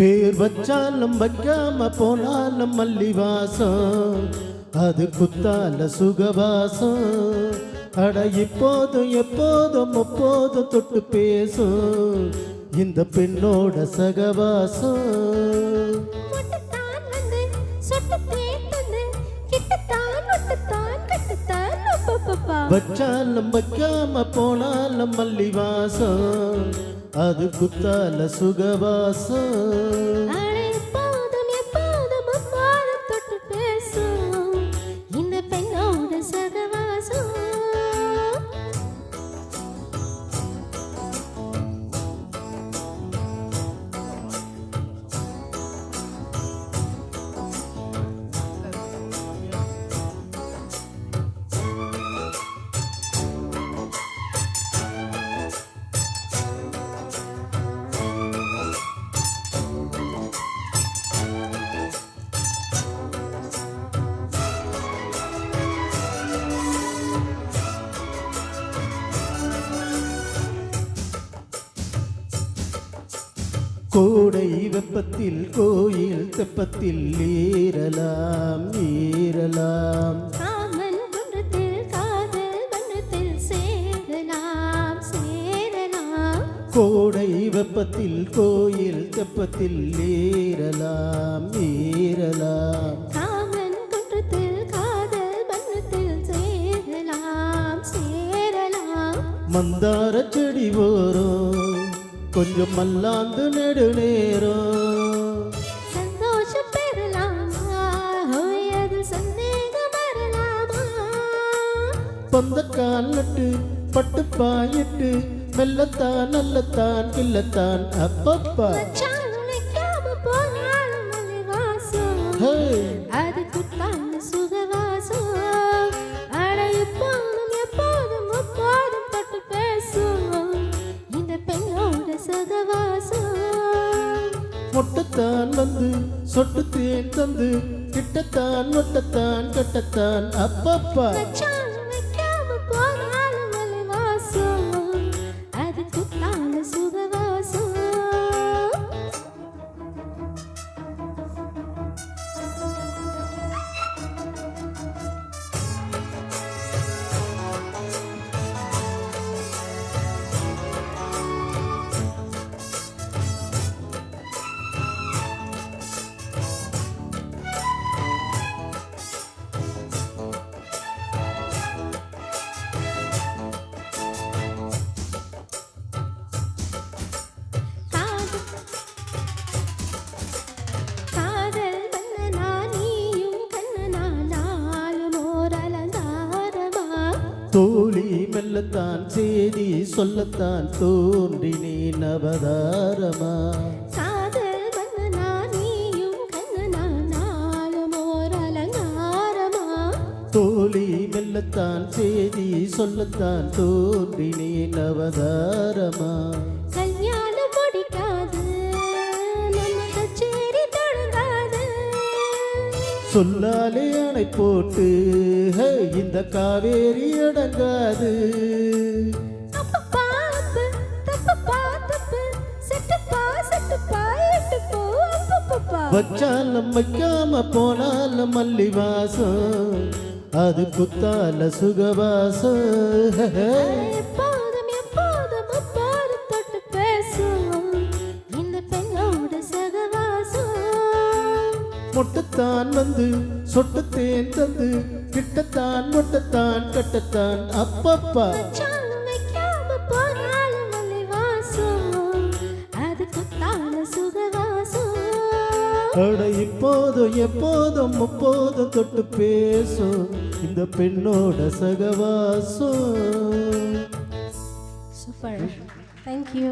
பேர் வச்சாலும் வைக்காம போனாலும் மல்லி வாசம், அது குத்தால சுகவாசம். அட இப்போதும் எப்போதும் முப்போதும் தொட்டு பேசும் இந்த பெண்ணோட சகவாசம். வச்சாலும் வைக்காம போனாலும் மல்லி வாசம், அது குத்தால சுகவாசம். கோடை வெப்பத்தில் கோயில் தெப்பத்தில் ஏறலாம் ஏறலாம். கோடை வெப்பத்தில் கோயில் தெப்பத்தில் ஏறலாம் ஏறலாம். மந்தார செடி ஓரம் கொஞ்சம் மல்லாந்து நெடு நேரம், சந்தோஷம் பெறலாமா அது சந்தேகம் வரலாமா. பொந்தக்கால் நட்டு பட்டு பாயிட்டு மெல்லத்தான் நல்லத்தான் கில்லத்தான் அப்பப்பா. அது குத்தான சுகவாசம். அட எப்போதும் எப்போதும் எப்போதும் தொட்டு பேசும் இந்த பெண்ணோட சகவாசம். மொட்டத்தான் வந்து சொட்டு தேன் தந்து கிட்டத்தான் மொட்டத்தான் கட்டத்தான் அப்பப்பா. அது குத்தான சுகவாசம். தோழி மெல்லத்தான் செய்தி சொல்லத்தான் தோன்றினேன் அவதாரமா. காதல் வந்தனா நீயும் கண்ணனா நாளும் ஓர் அலங்காரமா. தோழி மெல்லத்தான் செய்தி சொல்லத்தான் தோன்றினேன் அவதாரமா. கல்யாணம் முடிக்காது நம்ம கச்சேரி தொடங்காது. சொல்லாலே அணை போட்டு இந்த காவேரி அடங்காது. வச்சாலும் வைக்காம போனாலும் மல்லி வாசம், அது குத்தால சுகவாசம். எப்போதும் எப்போதும் எப்போதும் தொட்டு பேசும் இந்த பெண்ணோட சகவாசம். மொட்டத்தான் வந்து சொட்டு தேன் தந்து கிட்டத்தான் மொட்டத்தான் கட்டத்தான் அப்பப்பா. அது குத்தால சுகவாசம். அட இப்போதும் எப்போதும் முப்போதும் தொட்டு பேசும் இந்த பெண்ணோட சகவாசம். Super, thank you.